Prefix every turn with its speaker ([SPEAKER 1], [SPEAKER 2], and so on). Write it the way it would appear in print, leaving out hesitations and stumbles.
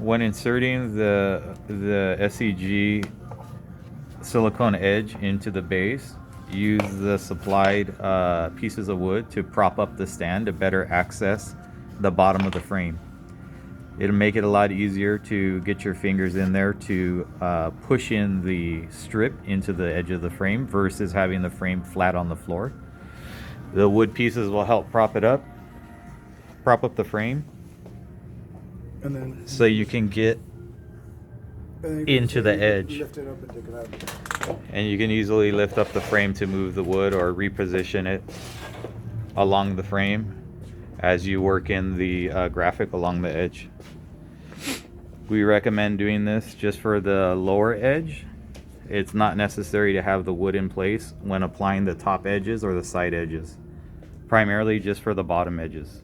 [SPEAKER 1] When inserting the SEG silicone edge into the base, use the supplied pieces of wood to prop up the stand to better access the bottom of the frame. It'll make it a lot easier to get your fingers in there to push in the strip into the edge of the frame versus having the frame flat on the floor. The wood pieces will help prop up the frame,
[SPEAKER 2] And then
[SPEAKER 1] so you can get into the edge.
[SPEAKER 2] Lift it up and take it out.
[SPEAKER 1] And you can easily lift up the frame to move the wood or reposition it along the frame as you work in the graphic along the edge. We recommend doing this just for the lower edge. It's not necessary to have the wood in place when applying the top edges or the side edges. Primarily just for the bottom edges.